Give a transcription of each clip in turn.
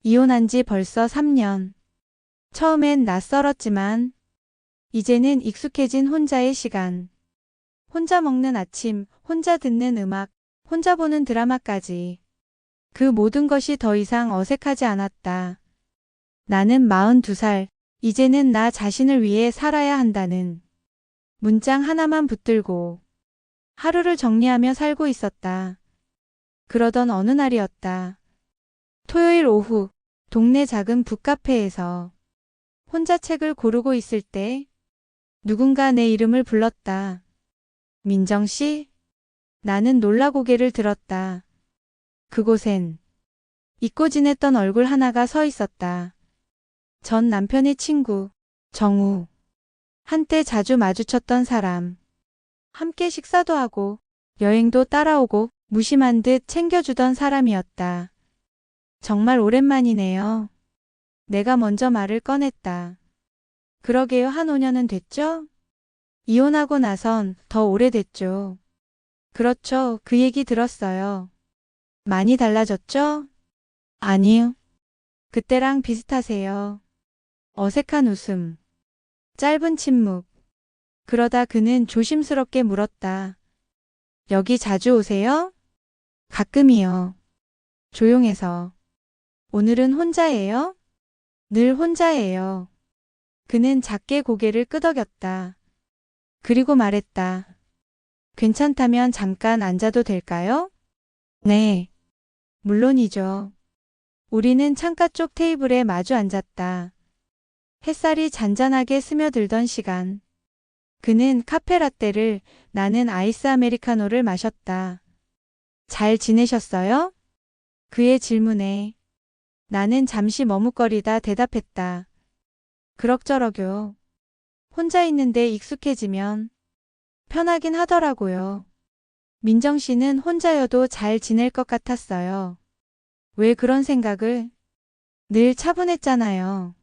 이혼한 지 벌써 3년. 처음엔 낯설었지만 이제는 익숙해진 혼자의 시간. 혼자 먹는 아침, 혼자 듣는 음악, 혼자 보는 드라마까지. 그 모든 것이 더 이상 어색하지 않았다. 나는 42살, 이제는 나 자신을 위해 살아야 한다는 문장 하나만 붙들고 하루를 정리하며 살고 있었다. 그러던 어느 날이었다. 토요일 오후, 동네 작은 북카페에서 혼자 책을 고르고 있을 때 누군가 내 이름을 불렀다. 민정 씨? 나는 놀라 고개를 들었다. 그곳엔 잊고 지냈던 얼굴 하나가 서 있었다. 전 남편의 친구, 정우. 한때 자주 마주쳤던 사람. 함께 식사도 하고 여행도 따라오고 무심한 듯 챙겨주던 사람이었다. 정말 오랜만이네요. 내가 먼저 말을 꺼냈다. 그러게요, 한 5년은 됐죠? 이혼하고 나선 더 오래됐죠. 그렇죠, 그 얘기 들었어요. 많이 달라졌죠? 아니요. 그때랑 비슷하세요. 어색한 웃음. 짧은 침묵. 그러다 그는 조심스럽게 물었다. 여기 자주 오세요? 가끔이요. 조용해서. 오늘은 혼자예요? 늘 혼자예요. 그는 작게 고개를 끄덕였다. 그리고 말했다. 괜찮다면 잠깐 앉아도 될까요? 네. 물론이죠. 우리는 창가 쪽 테이블에 마주 앉았다. 햇살이 잔잔하게 스며들던 시간. 그는 카페라떼를, 나는 아이스 아메리카노를 마셨다. 잘 지내셨어요? 그의 질문에 나는 잠시 머뭇거리다 대답했다. 그럭저럭요. 혼자 있는데 익숙해지면 편하긴 하더라고요. 민정 씨는 혼자여도 잘 지낼 것 같았어요. 왜 그런 생각을? 늘 차분했잖아요.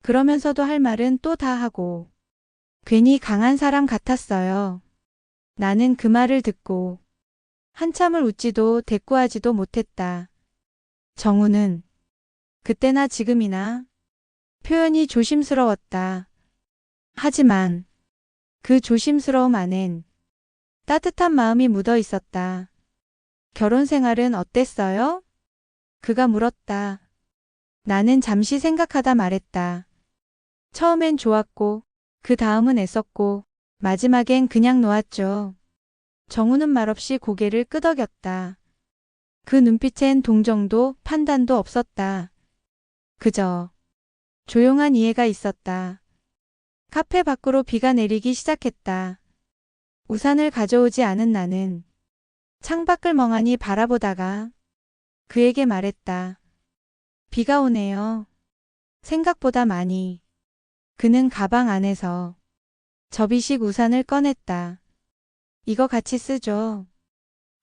그러면서도 할 말은 또 다 하고. 괜히 강한 사람 같았어요. 나는 그 말을 듣고 한참을 웃지도 대꾸하지도 못했다. 정우는 그때나 지금이나 표현이 조심스러웠다. 하지만 그 조심스러움 안엔 따뜻한 마음이 묻어 있었다. 결혼 생활은 어땠어요? 그가 물었다. 나는 잠시 생각하다 말했다. 처음엔 좋았고, 그 다음은 애썼고, 마지막엔 그냥 놓았죠. 정우는 말없이 고개를 끄덕였다. 그 눈빛엔 동정도 판단도 없었다. 그저 조용한 이해가 있었다. 카페 밖으로 비가 내리기 시작했다. 우산을 가져오지 않은 나는 창밖을 멍하니 바라보다가 그에게 말했다. 비가 오네요. 생각보다 많이. 그는 가방 안에서 접이식 우산을 꺼냈다. 이거 같이 쓰죠.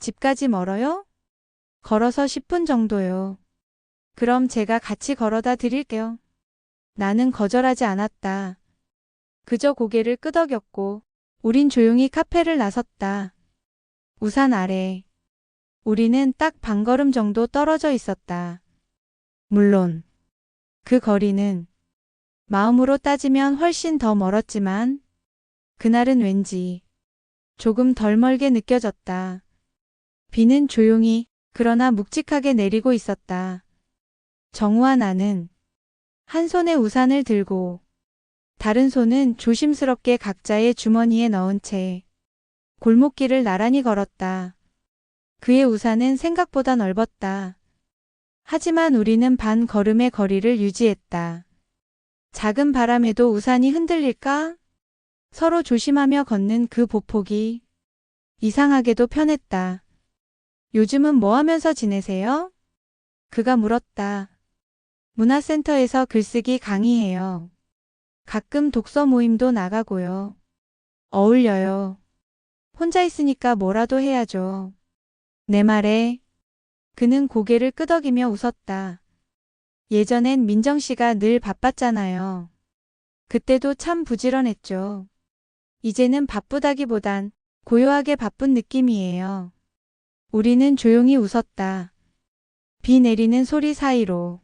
집까지 멀어요? 걸어서 10분 정도요. 그럼 제가 같이 걸어다 드릴게요. 나는 거절하지 않았다. 그저 고개를 끄덕였고 우린 조용히 카페를 나섰다. 우산 아래. 우리는 딱 반걸음 정도 떨어져 있었다. 물론 그 거리는 마음으로 따지면 훨씬 더 멀었지만 그날은 왠지 조금 덜 멀게 느껴졌다. 비는 조용히 그러나 묵직하게 내리고 있었다. 정우와 나는 한 손에 우산을 들고 다른 손은 조심스럽게 각자의 주머니에 넣은 채 골목길을 나란히 걸었다. 그의 우산은 생각보다 넓었다. 하지만 우리는 반 걸음의 거리를 유지했다. 작은 바람에도 우산이 흔들릴까? 서로 조심하며 걷는 그 보폭이 이상하게도 편했다. 요즘은 뭐 하면서 지내세요? 그가 물었다. 문화센터에서 글쓰기 강의해요. 가끔 독서 모임도 나가고요. 어울려요. 혼자 있으니까 뭐라도 해야죠. 내 말에 그는 고개를 끄덕이며 웃었다. 예전엔 민정 씨가 늘 바빴잖아요. 그때도 참 부지런했죠. 이제는 바쁘다기보단 고요하게 바쁜 느낌이에요. 우리는 조용히 웃었다. 비 내리는 소리 사이로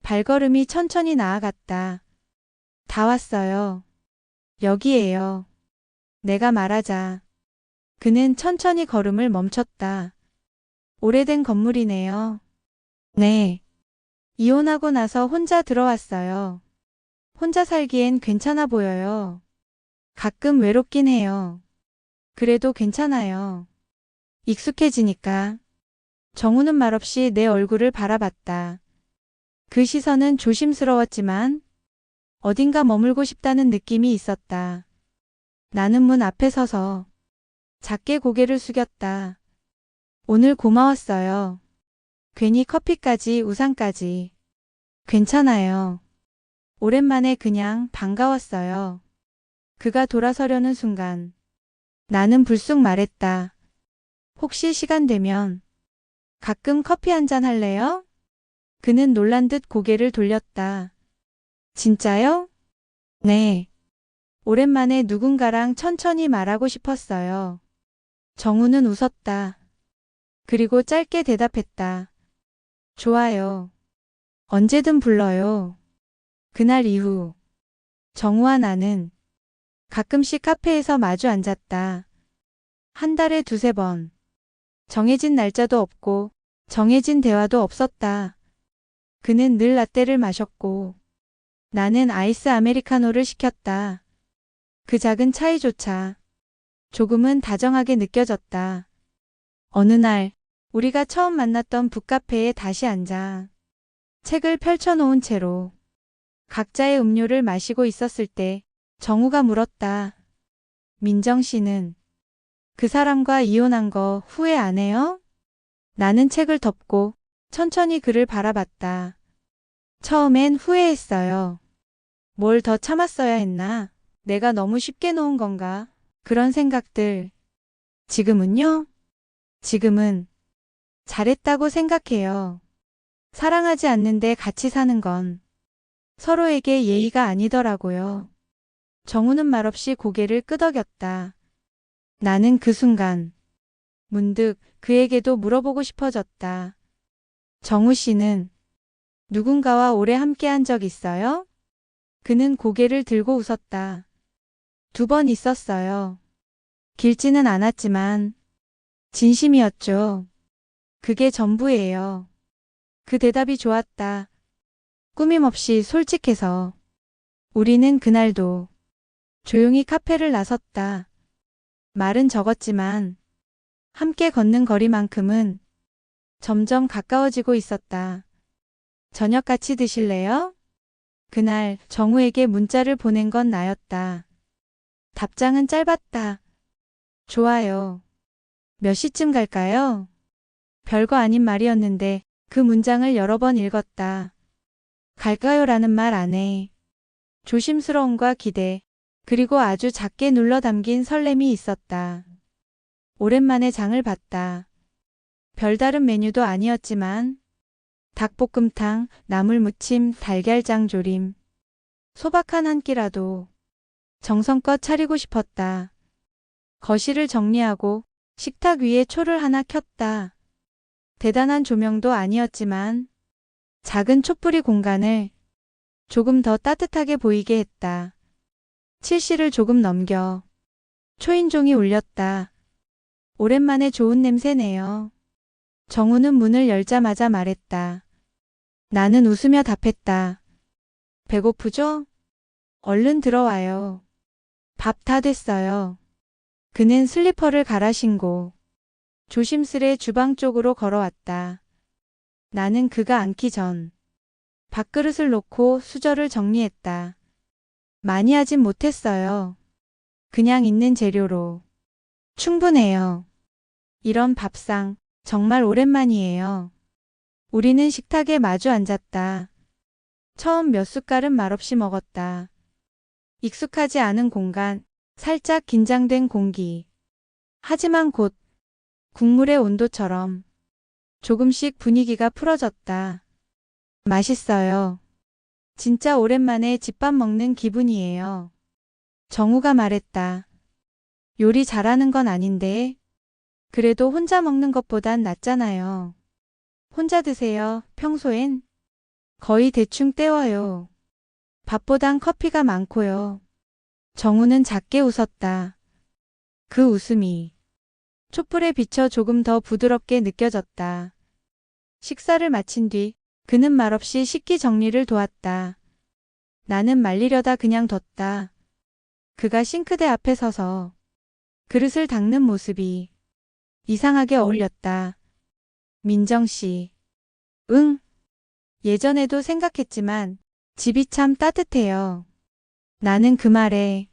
발걸음이 천천히 나아갔다. 다 왔어요. 여기에요. 내가 말하자. 그는 천천히 걸음을 멈췄다. 오래된 건물이네요. 네. 이혼하고 나서 혼자 들어왔어요. 혼자 살기엔 괜찮아 보여요. 가끔 외롭긴 해요. 그래도 괜찮아요. 익숙해지니까. 정우는 말없이 내 얼굴을 바라봤다. 그 시선은 조심스러웠지만 어딘가 머물고 싶다는 느낌이 있었다. 나는 문 앞에 서서 작게 고개를 숙였다. 오늘 고마웠어요. 괜히 커피까지 우산까지. 괜찮아요. 오랜만에 그냥 반가웠어요. 그가 돌아서려는 순간 나는 불쑥 말했다. 혹시 시간 되면 가끔 커피 한잔 할래요? 그는 놀란 듯 고개를 돌렸다. 진짜요? 네. 오랜만에 누군가랑 천천히 말하고 싶었어요. 정우는 웃었다. 그리고 짧게 대답했다. 좋아요. 언제든 불러요. 그날 이후 정우와 나는 가끔씩 카페에서 마주 앉았다. 한 달에 두세 번. 정해진 날짜도 없고 정해진 대화도 없었다. 그는 늘 라떼를 마셨고 나는 아이스 아메리카노를 시켰다. 그 작은 차이조차 조금은 다정하게 느껴졌다. 어느 날 우리가 처음 만났던 북카페에 다시 앉아 책을 펼쳐놓은 채로 각자의 음료를 마시고 있었을 때 정우가 물었다. 민정 씨는 그 사람과 이혼한 거 후회 안 해요? 나는 책을 덮고 천천히 그를 바라봤다. 처음엔 후회했어요. 뭘 더 참았어야 했나? 내가 너무 쉽게 놓은 건가? 그런 생각들. 지금은요? 지금은 잘했다고 생각해요. 사랑하지 않는데 같이 사는 건 서로에게 예의가 아니더라고요. 정우는 말없이 고개를 끄덕였다. 나는 그 순간 문득 그에게도 물어보고 싶어졌다. 정우 씨는 누군가와 오래 함께한 적 있어요? 그는 고개를 들고 웃었다. 2번 있었어요. 길지는 않았지만 진심이었죠. 그게 전부예요. 그 대답이 좋았다. 꾸밈없이 솔직해서. 우리는 그날도 조용히 카페를 나섰다. 말은 적었지만 함께 걷는 거리만큼은 점점 가까워지고 있었다. 저녁 같이 드실래요? 그날 정우에게 문자를 보낸 건 나였다. 답장은 짧았다. 좋아요. 몇 시쯤 갈까요? 별거 아닌 말이었는데 그 문장을 여러 번 읽었다. 갈까요? 라는 말 안에 조심스러움과 기대, 그리고 아주 작게 눌러 담긴 설렘이 있었다. 오랜만에 장을 봤다. 별다른 메뉴도 아니었지만 닭볶음탕, 나물무침, 달걀장 조림, 소박한 한 끼라도 정성껏 차리고 싶었다. 거실을 정리하고 식탁 위에 초를 하나 켰다. 대단한 조명도 아니었지만 작은 촛불이 공간을 조금 더 따뜻하게 보이게 했다. 7시를 조금 넘겨 초인종이 울렸다. 오랜만에 좋은 냄새네요. 정우는 문을 열자마자 말했다. 나는 웃으며 답했다. 배고프죠? 얼른 들어와요. 밥 다 됐어요. 그는 슬리퍼를 갈아 신고 조심스레 주방 쪽으로 걸어왔다. 나는 그가 앉기 전 밥그릇을 놓고 수저를 정리했다. 많이 하진 못했어요. 그냥 있는 재료로 충분해요. 이런 밥상 정말 오랜만이에요. 우리는 식탁에 마주 앉았다. 처음 몇 숟갈은 말없이 먹었다. 익숙하지 않은 공간, 살짝 긴장된 공기. 하지만 곧 국물의 온도처럼 조금씩 분위기가 풀어졌다. 맛있어요. 진짜 오랜만에 집밥 먹는 기분이에요. 정우가 말했다. 요리 잘하는 건 아닌데 그래도 혼자 먹는 것보단 낫잖아요. 혼자 드세요. 평소엔 거의 대충 때워요. 밥보단 커피가 많고요. 정우는 작게 웃었다. 그 웃음이 촛불에 비쳐 조금 더 부드럽게 느껴졌다. 식사를 마친 뒤 그는 말없이 식기 정리를 도왔다. 나는 말리려다 그냥 뒀다. 그가 싱크대 앞에 서서 그릇을 닦는 모습이 이상하게 어울렸다. 민정 씨. 응. 예전에도 생각했지만 집이 참 따뜻해요. 나는 그 말에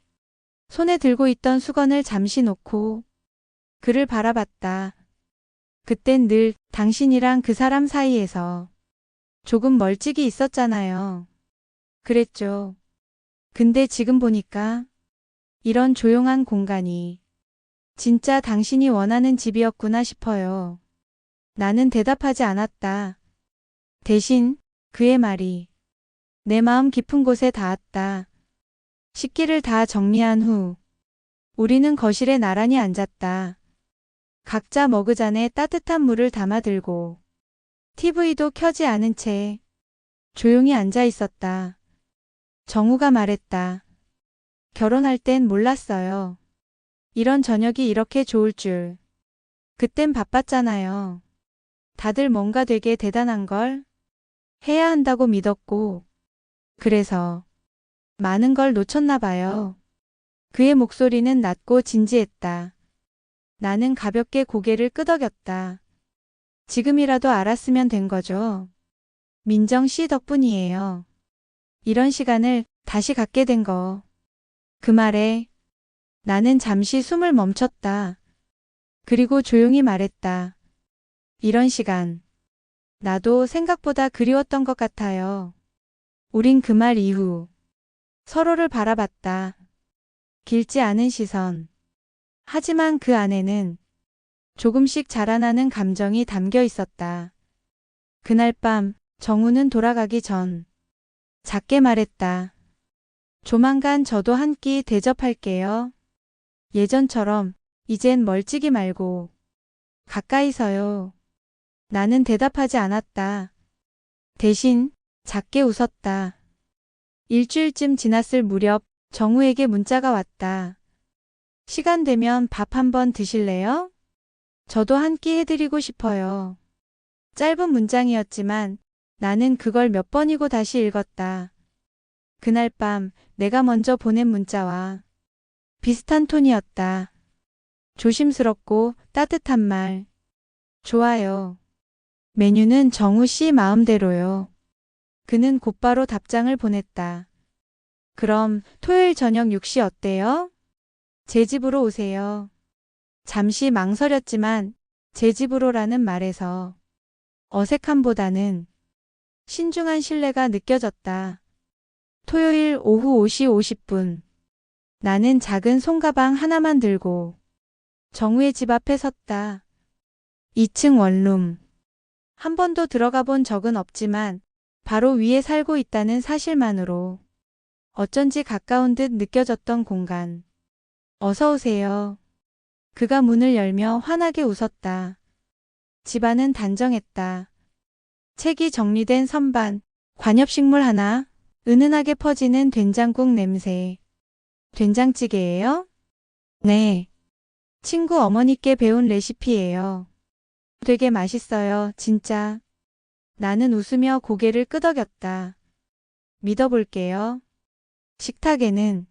손에 들고 있던 수건을 잠시 놓고 그를 바라봤다. 그땐 늘 당신이랑 그 사람 사이에서 조금 멀찍이 있었잖아요. 그랬죠. 근데 지금 보니까 이런 조용한 공간이 진짜 당신이 원하는 집이었구나 싶어요. 나는 대답하지 않았다. 대신 그의 말이 내 마음 깊은 곳에 닿았다. 식기를 다 정리한 후 우리는 거실에 나란히 앉았다. 각자 머그잔에 따뜻한 물을 담아 들고 TV도 켜지 않은 채 조용히 앉아 있었다. 정우가 말했다. 결혼할 땐 몰랐어요. 이런 저녁이 이렇게 좋을 줄. 그땐 바빴잖아요. 다들 뭔가 되게 대단한 걸 해야 한다고 믿었고, 그래서 많은 걸 놓쳤나 봐요. 그의 목소리는 낮고 진지했다. 나는 가볍게 고개를 끄덕였다. 지금이라도 알았으면 된 거죠. 민정 씨 덕분이에요. 이런 시간을 다시 갖게 된 거. 그 말에 나는 잠시 숨을 멈췄다. 그리고 조용히 말했다. 이런 시간. 나도 생각보다 그리웠던 것 같아요. 우린 그 말 이후 서로를 바라봤다. 길지 않은 시선. 하지만 그 안에는 조금씩 자라나는 감정이 담겨 있었다. 그날 밤 정우는 돌아가기 전 작게 말했다. 조만간 저도 한 끼 대접할게요. 예전처럼 이젠 멀찍이 말고 가까이서요. 나는 대답하지 않았다. 대신 작게 웃었다. 일주일쯤 지났을 무렵 정우에게 문자가 왔다. 시간 되면 밥 한번 드실래요? 저도 한 끼 해드리고 싶어요. 짧은 문장이었지만 나는 그걸 몇 번이고 다시 읽었다. 그날 밤 내가 먼저 보낸 문자와 비슷한 톤이었다. 조심스럽고 따뜻한 말. 좋아요. 메뉴는 정우 씨 마음대로요. 그는 곧바로 답장을 보냈다. 그럼 토요일 저녁 6시 어때요? 제 집으로 오세요. 잠시 망설였지만 제 집으로라는 말에서 어색함보다는 신중한 신뢰가 느껴졌다. 토요일 오후 5시 50분. 나는 작은 손가방 하나만 들고 정우의 집 앞에 섰다. 2층 원룸. 한 번도 들어가 본 적은 없지만 바로 위에 살고 있다는 사실만으로 어쩐지 가까운 듯 느껴졌던 공간. 어서 오세요. 그가 문을 열며 환하게 웃었다. 집안은 단정했다. 책이 정리된 선반, 관엽식물 하나, 은은하게 퍼지는 된장국 냄새. 된장찌개예요? 네. 친구 어머니께 배운 레시피예요. 되게 맛있어요, 진짜. 나는 웃으며 고개를 끄덕였다. 믿어볼게요. 식탁에는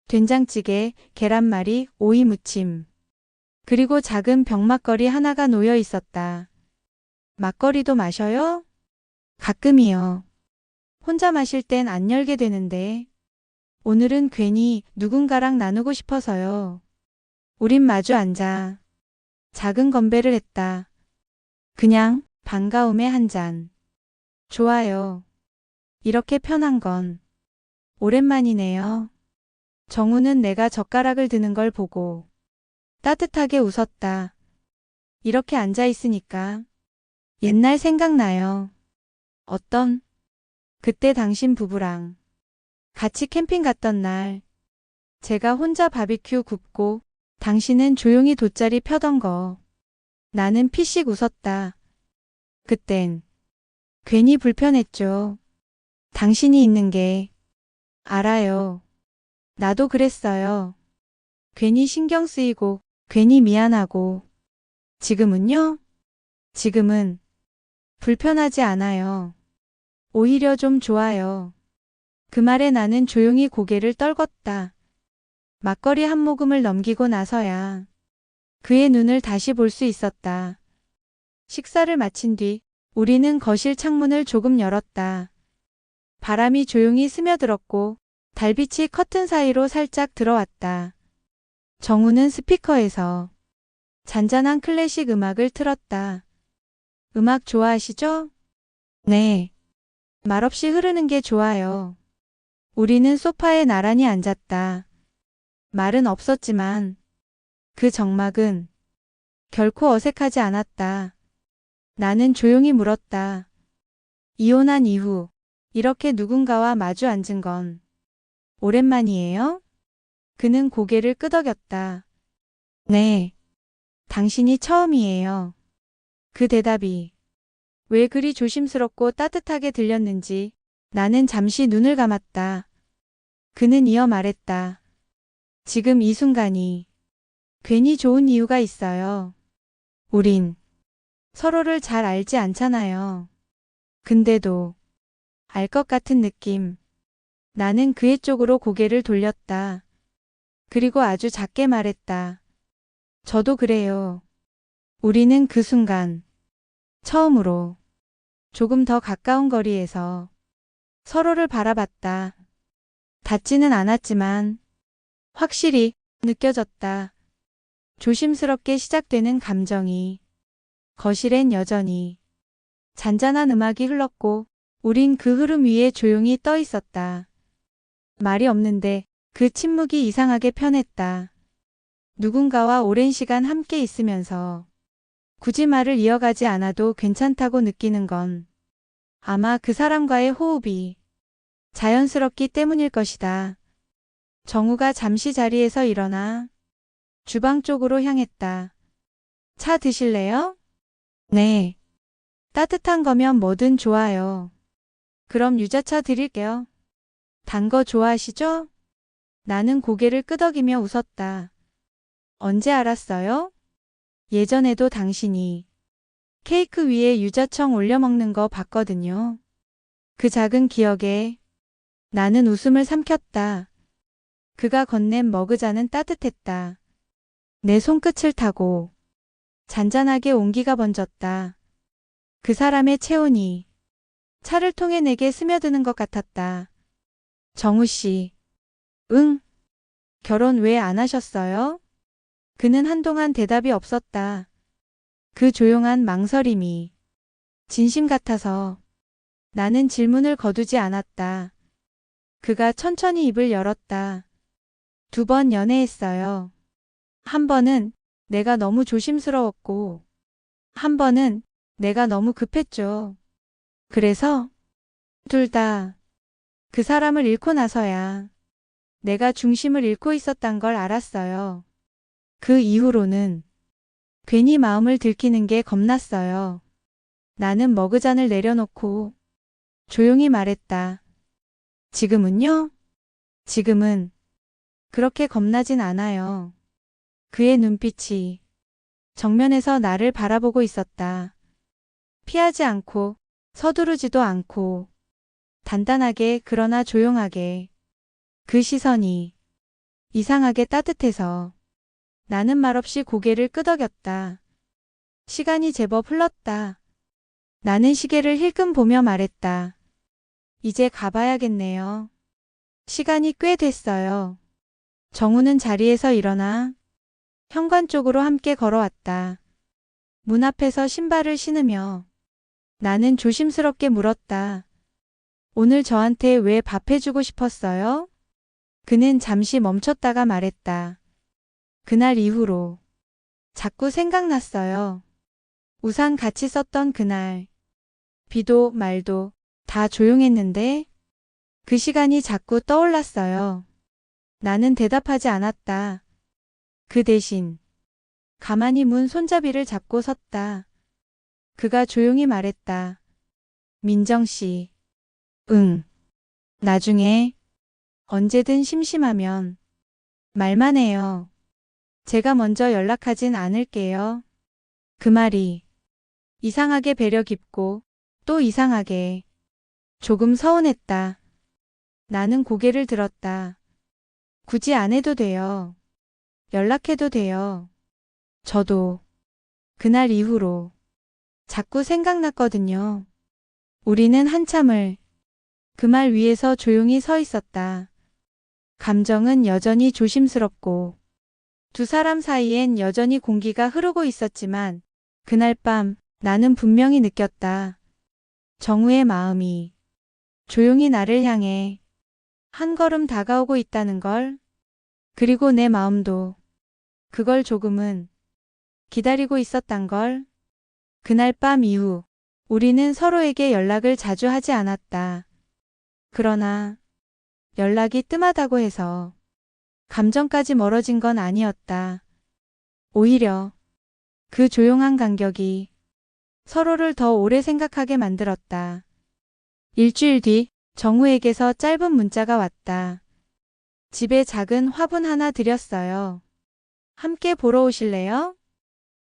된장찌개, 계란말이, 오이 무침, 그리고 작은 병막걸리 하나가 놓여 있었다. 막걸리도 마셔요? 가끔이요. 혼자 마실 땐 안 열게 되는데 오늘은 괜히 누군가랑 나누고 싶어서요. 우린 마주 앉아 작은 건배를 했다. 그냥 반가움에 한 잔. 좋아요. 이렇게 편한 건 오랜만이네요. 정우는 내가 젓가락을 드는 걸 보고 따뜻하게 웃었다. 이렇게 앉아 있으니까 옛날 생각나요. 어떤? 그때 당신 부부랑 같이 캠핑 갔던 날, 제가 혼자 바비큐 굽고 당신은 조용히 돗자리 펴던 거. 나는 피식 웃었다. 그땐 괜히 불편했죠. 당신이 있는 게 알아요. 나도 그랬어요. 괜히 신경 쓰이고, 괜히 미안하고. 지금은요? 지금은 불편하지 않아요. 오히려 좀 좋아요. 그 말에 나는 조용히 고개를 떨궜다. 막걸리 한 모금을 넘기고 나서야 그의 눈을 다시 볼 수 있었다. 식사를 마친 뒤 우리는 거실 창문을 조금 열었다. 바람이 조용히 스며들었고 달빛이 커튼 사이로 살짝 들어왔다. 정우는 스피커에서 잔잔한 클래식 음악을 틀었다. 음악 좋아하시죠? 네. 말없이 흐르는 게 좋아요. 우리는 소파에 나란히 앉았다. 말은 없었지만 그 정막은 결코 어색하지 않았다. 나는 조용히 물었다. 이혼한 이후 이렇게 누군가와 마주 앉은 건 오랜만이에요? 그는 고개를 끄덕였다. 네. 당신이 처음이에요. 그 대답이 왜 그리 조심스럽고 따뜻하게 들렸는지 나는 잠시 눈을 감았다. 그는 이어 말했다. 지금 이 순간이 괜히 좋은 이유가 있어요. 우린 서로를 잘 알지 않잖아요. 근데도 알 것 같은 느낌. 나는 그의 쪽으로 고개를 돌렸다. 그리고 아주 작게 말했다. 저도 그래요. 우리는 그 순간 처음으로 조금 더 가까운 거리에서 서로를 바라봤다. 닿지는 않았지만 확실히 느껴졌다. 조심스럽게 시작되는 감정이 거실엔 여전히 잔잔한 음악이 흘렀고 우린 그 흐름 위에 조용히 떠 있었다. 말이 없는데 그 침묵이 이상하게 편했다. 누군가와 오랜 시간 함께 있으면서 굳이 말을 이어가지 않아도 괜찮다고 느끼는 건 아마 그 사람과의 호흡이 자연스럽기 때문일 것이다. 정우가 잠시 자리에서 일어나 주방 쪽으로 향했다. 차 드실래요? 네. 따뜻한 거면 뭐든 좋아요. 그럼 유자차 드릴게요. 단 거 좋아하시죠? 나는 고개를 끄덕이며 웃었다. 언제 알았어요? 예전에도 당신이 케이크 위에 유자청 올려 먹는 거 봤거든요. 그 작은 기억에 나는 웃음을 삼켰다. 그가 건넨 머그잔은 따뜻했다. 내 손끝을 타고 잔잔하게 온기가 번졌다. 그 사람의 체온이 차를 통해 내게 스며드는 것 같았다. 정우 씨. 응. 결혼 왜 안 하셨어요? 그는 한동안 대답이 없었다. 그 조용한 망설임이 진심 같아서 나는 질문을 거두지 않았다. 그가 천천히 입을 열었다. 2번 연애했어요. 한 번은 내가 너무 조심스러웠고, 한 번은 내가 너무 급했죠. 그래서 둘 다 그 사람을 잃고 나서야 내가 중심을 잃고 있었단 걸 알았어요. 그 이후로는 괜히 마음을 들키는 게 겁났어요. 나는 머그잔을 내려놓고 조용히 말했다. 지금은요? 지금은 그렇게 겁나진 않아요. 그의 눈빛이 정면에서 나를 바라보고 있었다. 피하지 않고 서두르지도 않고 단단하게 그러나 조용하게 그 시선이 이상하게 따뜻해서 나는 말없이 고개를 끄덕였다. 시간이 제법 흘렀다. 나는 시계를 힐끔 보며 말했다. 이제 가봐야겠네요. 시간이 꽤 됐어요. 정우는 자리에서 일어나 현관 쪽으로 함께 걸어왔다. 문 앞에서 신발을 신으며 나는 조심스럽게 물었다. 오늘 저한테 왜 밥 해주고 싶었어요? 그는 잠시 멈췄다가 말했다. 그날 이후로 자꾸 생각났어요. 우산 같이 썼던 그날. 비도 말도 다 조용했는데 그 시간이 자꾸 떠올랐어요. 나는 대답하지 않았다. 그 대신 가만히 문 손잡이를 잡고 섰다. 그가 조용히 말했다. 민정씨. 응. 나중에 언제든 심심하면 말만 해요. 제가 먼저 연락하진 않을게요. 그 말이 이상하게 배려 깊고 또 이상하게 조금 서운했다. 나는 고개를 들었다. 굳이 안 해도 돼요. 연락해도 돼요. 저도 그날 이후로 자꾸 생각났거든요. 우리는 한참을 그 말 위에서 조용히 서 있었다. 감정은 여전히 조심스럽고 두 사람 사이엔 여전히 공기가 흐르고 있었지만 그날 밤 나는 분명히 느꼈다. 정우의 마음이 조용히 나를 향해 한 걸음 다가오고 있다는 걸. 그리고 내 마음도 그걸 조금은 기다리고 있었단 걸. 그날 밤 이후 우리는 서로에게 연락을 자주 하지 않았다. 그러나 연락이 뜸하다고 해서 감정까지 멀어진 건 아니었다. 오히려 그 조용한 간격이 서로를 더 오래 생각하게 만들었다. 일주일 뒤 정우에게서 짧은 문자가 왔다. 집에 작은 화분 하나 드렸어요. 함께 보러 오실래요?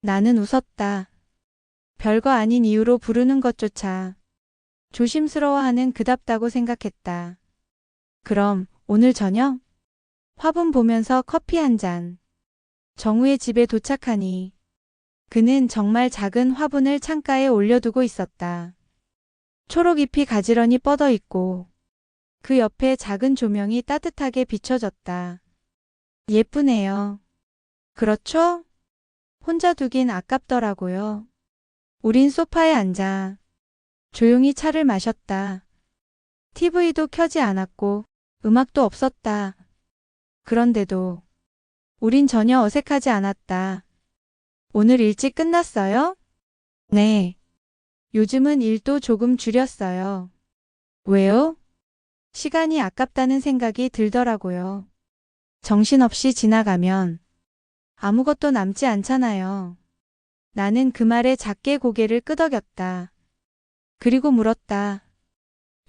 나는 웃었다. 별거 아닌 이유로 부르는 것조차 조심스러워하는 그답다고 생각했다. 그럼 오늘 저녁? 화분 보면서 커피 한 잔. 정우의 집에 도착하니 그는 정말 작은 화분을 창가에 올려두고 있었다. 초록잎이 가지런히 뻗어 있고 그 옆에 작은 조명이 따뜻하게 비춰졌다. 예쁘네요. 그렇죠? 혼자 두긴 아깝더라고요. 우린 소파에 앉아 조용히 차를 마셨다. TV도 켜지 않았고 음악도 없었다. 그런데도 우린 전혀 어색하지 않았다. 오늘 일찍 끝났어요? 네. 요즘은 일도 조금 줄였어요. 왜요? 시간이 아깝다는 생각이 들더라고요. 정신없이 지나가면 아무것도 남지 않잖아요. 나는 그 말에 작게 고개를 끄덕였다. 그리고 물었다.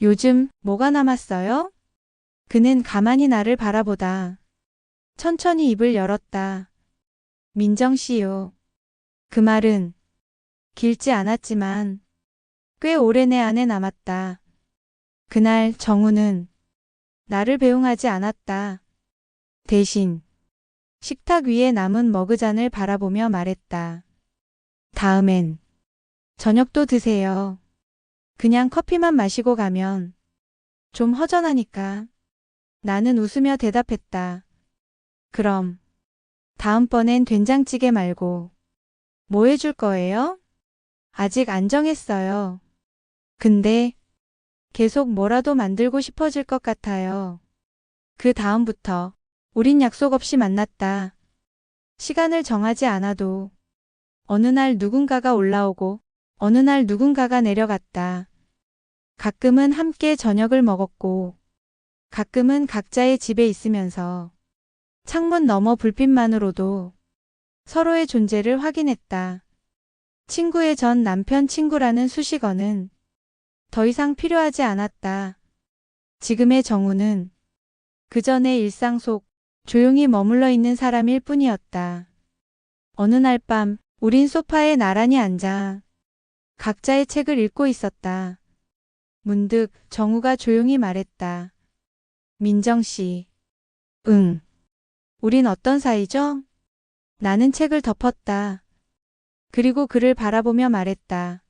요즘 뭐가 남았어요? 그는 가만히 나를 바라보다 천천히 입을 열었다. 민정씨요. 그 말은 길지 않았지만 꽤 오래 내 안에 남았다. 그날 정우는 나를 배웅하지 않았다. 대신 식탁 위에 남은 머그잔을 바라보며 말했다. 다음엔 저녁도 드세요. 그냥 커피만 마시고 가면 좀 허전하니까. 나는 웃으며 대답했다. 그럼 다음번엔 된장찌개 말고 뭐 해줄 거예요? 아직 안 정했어요. 근데 계속 뭐라도 만들고 싶어질 것 같아요. 그 다음부터 우린 약속 없이 만났다. 시간을 정하지 않아도 어느 날 누군가가 올라오고 어느 날 누군가가 내려갔다. 가끔은 함께 저녁을 먹었고 가끔은 각자의 집에 있으면서 창문 너머 불빛만으로도 서로의 존재를 확인했다. 친구의 전 남편 친구라는 수식어는 더 이상 필요하지 않았다. 지금의 정우는 그저 내 일상 속 조용히 머물러 있는 사람일 뿐이었다. 어느 날 밤 우린 소파에 나란히 앉아 각자의 책을 읽고 있었다. 문득 정우가 조용히 말했다. 민정씨. 응. 우린 어떤 사이죠? 나는 책을 덮었다. 그리고 그를 바라보며 말했다.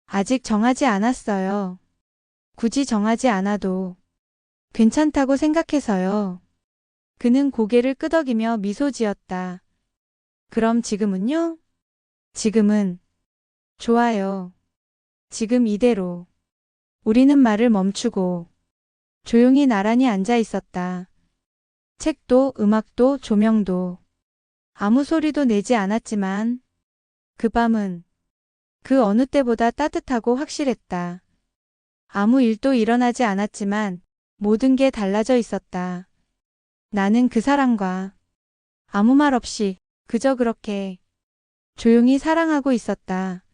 아직 정하지 않았어요. 굳이 정하지 않아도 괜찮다고 생각해서요. 그는 고개를 끄덕이며 미소 지었다. 그럼 지금은요? 지금은 좋아요. 지금 이대로. 우리는 말을 멈추고 조용히 나란히 앉아 있었다. 책도 음악도 조명도 아무 소리도 내지 않았지만 그 밤은 그 어느 때보다 따뜻하고 확실했다. 아무 일도 일어나지 않았지만 모든 게 달라져 있었다. 나는 그 사람과 아무 말 없이 그저 그렇게 조용히 사랑하고 있었다.